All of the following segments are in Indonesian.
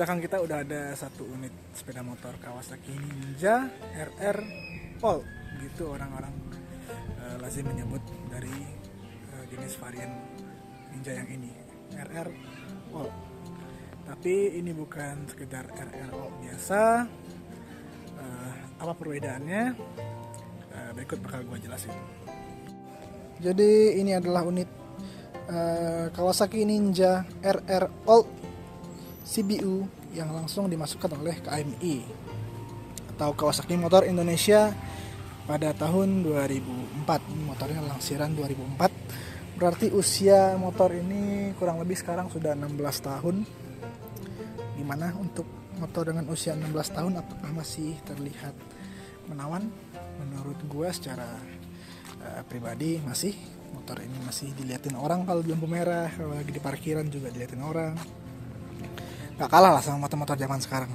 belakang kita udah ada satu unit sepeda motor Kawasaki Ninja RR All, gitu orang-orang lazim menyebut dari jenis varian Ninja yang ini, RR All. Tapi ini bukan sekedar RR All biasa. Apa perbedaannya? Berikut bakal gue jelasin. Jadi ini adalah unit Kawasaki Ninja RR All CBU yang langsung dimasukkan oleh KMI atau Kawasaki Motor Indonesia pada tahun 2004. Motornya langsiran 2004. Berarti usia motor ini kurang lebih sekarang sudah 16 tahun. Gimana untuk motor dengan usia 16 tahun, apakah masih terlihat menawan? Menurut gue secara pribadi masih. Motor ini masih diliatin orang kalau di lampu merah, kalau lagi di parkiran juga diliatin orang. Gak kalah lah sama motor-motor zaman sekarang.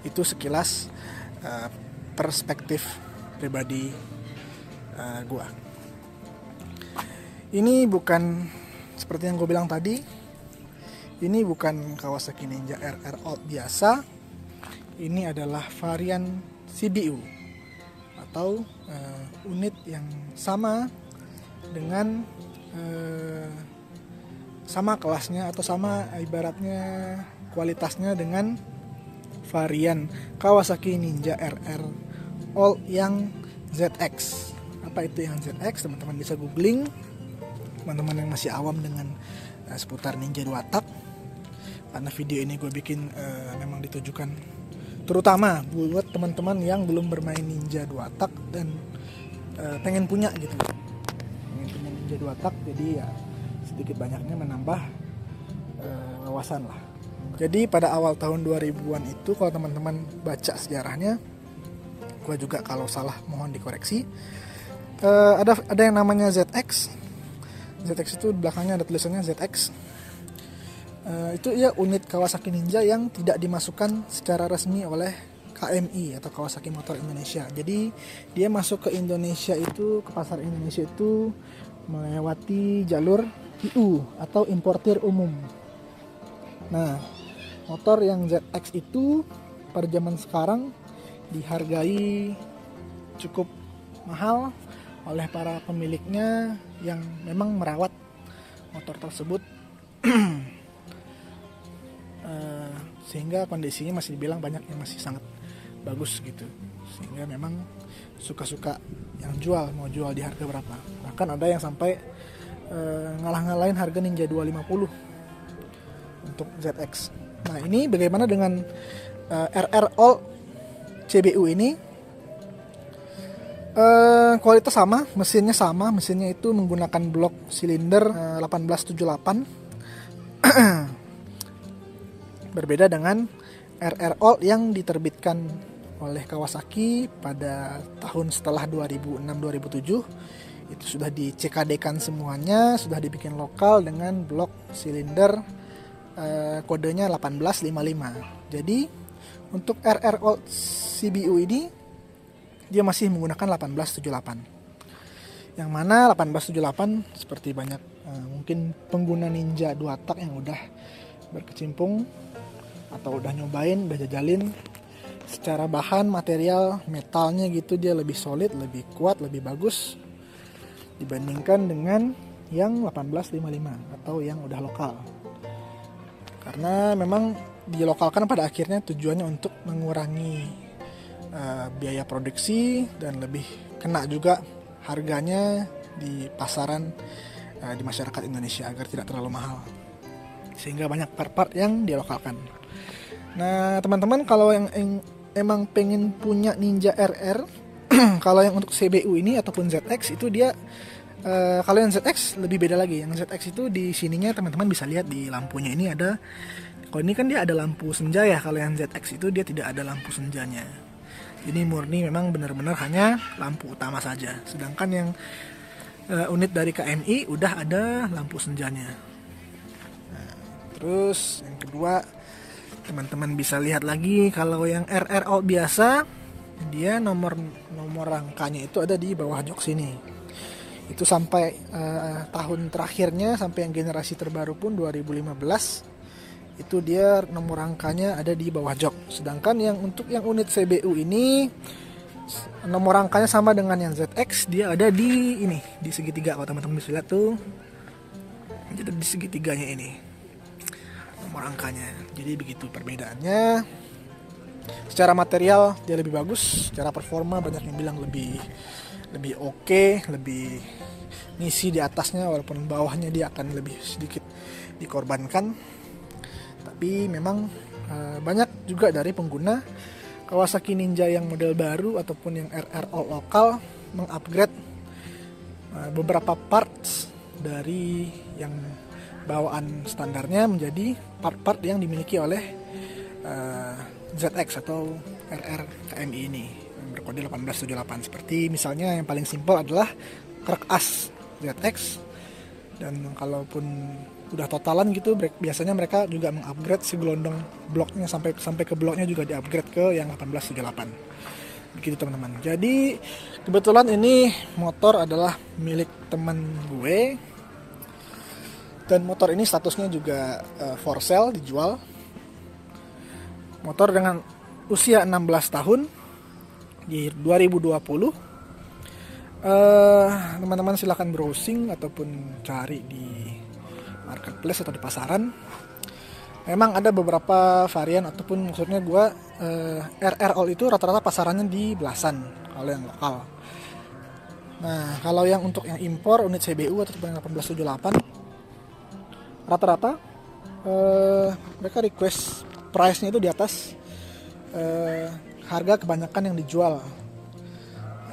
Itu sekilas perspektif pribadi gue. Ini bukan seperti yang gue bilang tadi. Ini bukan Kawasaki Ninja RR All biasa. Ini adalah varian CBU atau unit yang sama dengan sama kelasnya atau sama ibaratnya kualitasnya dengan varian Kawasaki Ninja RR All yang ZX. Apa itu yang ZX? Teman-teman bisa googling. Teman-teman yang masih awam dengan seputar Ninja 2 tak, karena video ini gue bikin memang ditujukan terutama buat teman-teman yang belum bermain Ninja 2 tak dan pengen punya gitu. Ninja 2 tak, jadi ya sedikit banyaknya menambah wawasan lah. Jadi pada awal tahun 2000-an itu, kalau teman-teman baca sejarahnya, gue juga kalau salah mohon dikoreksi, ada yang namanya ZX. ZX itu belakangnya ada tulisannya ZX. Itu ya unit Kawasaki Ninja yang tidak dimasukkan secara resmi oleh KMI atau Kawasaki Motor Indonesia. Jadi dia masuk ke Indonesia itu, ke pasar Indonesia itu melewati jalur IU atau importir umum. Nah, motor yang ZX itu pada zaman sekarang dihargai cukup mahal oleh para pemiliknya yang memang merawat motor tersebut sehingga kondisinya masih dibilang banyak yang masih sangat bagus gitu, sehingga memang suka-suka yang mau jual di harga berapa. Bahkan ada yang sampai ngalah-ngalahin harga Ninja 250 untuk ZX. Nah, ini bagaimana dengan RR All CBU ini? Kualitas sama, mesinnya itu menggunakan blok silinder 1878. Berbeda dengan RR All yang diterbitkan oleh Kawasaki pada tahun setelah 2006-2007. Itu sudah di CKD-kan semuanya, sudah dibikin lokal dengan blok silinder kodenya 1855. Jadi untuk RR All CBU ini dia masih menggunakan 1878. Yang mana 1878 seperti banyak mungkin pengguna Ninja 2 tak yang udah berkecimpung atau udah nyobain, udah jajalin, secara bahan material metalnya gitu dia lebih solid, lebih kuat, lebih bagus dibandingkan dengan yang 1855 atau yang udah lokal. Karena memang dilokalkan pada akhirnya tujuannya untuk mengurangi biaya produksi dan lebih kena juga harganya di pasaran di masyarakat Indonesia agar tidak terlalu mahal, sehingga banyak part-part yang dilokalkan. Nah, teman-teman kalau yang emang pengen punya Ninja RR kalau yang untuk CBU ini ataupun ZX itu dia kalau yang ZX lebih beda lagi. Yang ZX itu di sininya teman-teman bisa lihat di lampunya ini ada, kalau ini kan dia ada lampu senja ya, kalau yang ZX itu dia tidak ada lampu senjanya. Jadi murni memang benar-benar hanya lampu utama saja. Sedangkan yang unit dari KMI udah ada lampu senjanya. Nah, terus yang kedua, teman-teman bisa lihat lagi kalau yang RR All biasa dia nomor rangkanya itu ada di bawah jok sini. Itu sampai tahun terakhirnya, sampai yang generasi terbaru pun 2015 itu dia nomor rangkanya ada di bawah jok. Sedangkan yang untuk yang unit CBU ini nomor rangkanya sama dengan yang ZX, dia ada di ini, di segitiga. Kalau teman-teman bisa lihat tuh, jadi di segitiganya ini nomor rangkanya. Jadi begitu perbedaannya. Secara material dia lebih bagus, secara performa banyak yang bilang lebih oke, lebih ngisi di atasnya, walaupun bawahnya dia akan lebih sedikit dikorbankan. Tapi memang banyak juga dari pengguna Kawasaki Ninja yang model baru ataupun yang RRO lokal mengupgrade beberapa parts dari yang bawaan standarnya menjadi part-part yang dimiliki oleh ZX atau RR KMI ini yang berkode 1878. Seperti misalnya yang paling simpel adalah krek as ZX, dan kalaupun udah totalan gitu biasanya mereka juga mengupgrade si gelondong bloknya sampai ke bloknya juga diupgrade ke yang 1878 begitu teman-teman. Jadi kebetulan ini motor adalah milik teman gue, dan motor ini statusnya juga for sale, dijual. Motor dengan usia 16 tahun di 2020. Teman-teman silahkan browsing ataupun cari di marketplace atau di pasaran. Memang ada beberapa varian ataupun maksudnya gue RR All itu rata-rata pasarannya di belasan kalau yang lokal. Nah kalau yang untuk yang impor unit CBU atau yang 1878 rata-rata mereka request price-nya itu di atas harga kebanyakan yang dijual,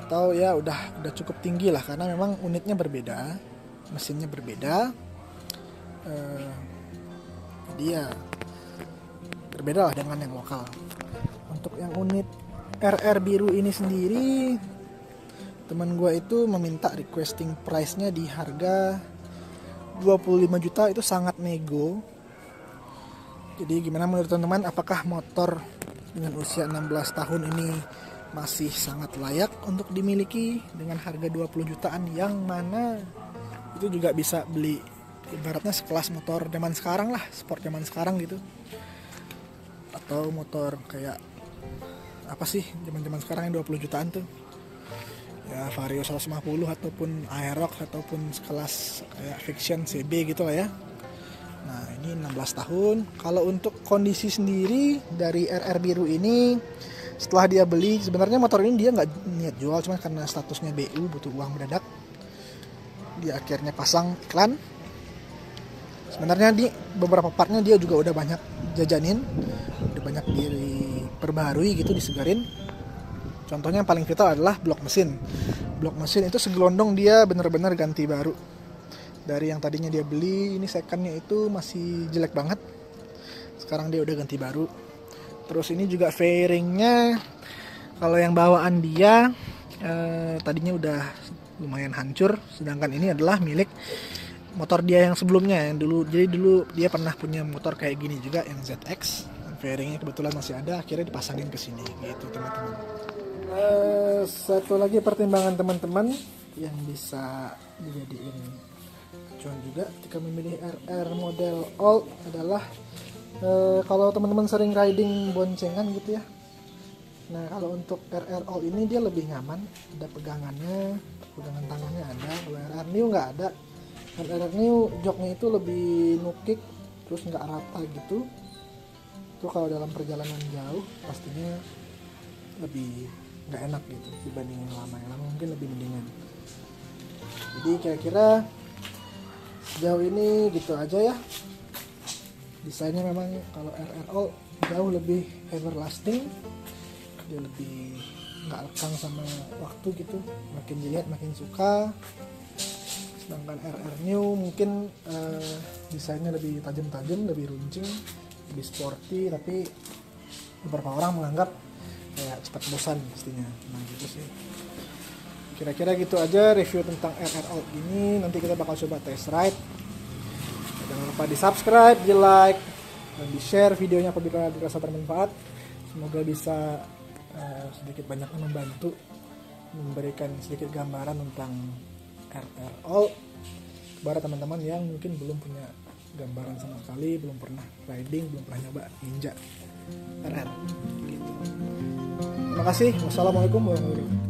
atau ya udah cukup tinggi lah, karena memang unitnya berbeda, mesinnya berbeda, jadi ya berbeda lah dengan yang lokal. Untuk yang unit RR biru ini sendiri, teman gue itu meminta requesting price-nya di harga 25 juta, itu sangat nego. Jadi gimana menurut teman-teman, apakah motor dengan usia 16 tahun ini masih sangat layak untuk dimiliki dengan harga 20 jutaan, yang mana itu juga bisa beli ibaratnya sekelas motor zaman sekarang lah, sport zaman sekarang gitu, atau motor kayak apa sih zaman sekarang yang 20 jutaan tuh ya, Vario 150 ataupun Aerox ataupun sekelas kayak Fiction CB gitu lah ya. Nah ini 16 tahun. Kalau untuk kondisi sendiri dari RR biru ini, setelah dia beli, sebenarnya motor ini dia nggak niat jual, cuma karena statusnya BU butuh uang mendadak, dia akhirnya pasang iklan. Sebenarnya di beberapa partnya dia juga udah banyak jajanin, udah banyak diperbarui gitu, disegarin. Contohnya yang paling vital adalah blok mesin. Blok mesin itu segelondong dia bener-bener ganti baru. Dari yang tadinya dia beli, ini secondnya itu masih jelek banget, sekarang dia udah ganti baru. Terus ini juga fairingnya, kalau yang bawaan dia tadinya udah lumayan hancur, sedangkan ini adalah milik motor dia yang sebelumnya yang dulu. Jadi dulu dia pernah punya motor kayak gini juga yang ZX, fairingnya kebetulan masih ada, akhirnya dipasangin ke sini gitu teman-teman. Satu lagi pertimbangan teman-teman yang bisa dijadiin acuan juga ketika memilih RR model old adalah kalau teman-teman sering riding boncengan gitu ya. Nah kalau untuk RR old ini dia lebih nyaman, ada pegangannya, pegangan tangannya ada. Kalau RR new nggak ada. Dan RR new joknya itu lebih nukik, terus nggak rata gitu. Itu kalau dalam perjalanan jauh pastinya lebih nggak enak gitu dibanding yang lama mungkin lebih mendingan. Jadi kira-kira sejauh ini gitu aja ya. Desainnya memang kalau RRO jauh lebih everlasting, dia lebih nggak lekang sama waktu gitu, makin dilihat makin suka. Sedangkan RR New mungkin desainnya lebih tajam-tajam, lebih runcing, lebih sporty, tapi beberapa orang menganggap kayak cepat bosan pastinya. Nah gitu sih. Kira-kira gitu aja review tentang RR Out ini. Nanti kita bakal coba test ride. Jangan lupa di subscribe, di like, dan di share videonya apabila dirasa bermanfaat. Semoga bisa sedikit banyak membantu, memberikan sedikit gambaran tentang RR Out. kepada teman-teman yang mungkin belum punya gambaran sama sekali, belum pernah riding, belum pernah nyoba Ninja RR gitu. Terima kasih. Wassalamualaikum warahmatullahi wabarakatuh.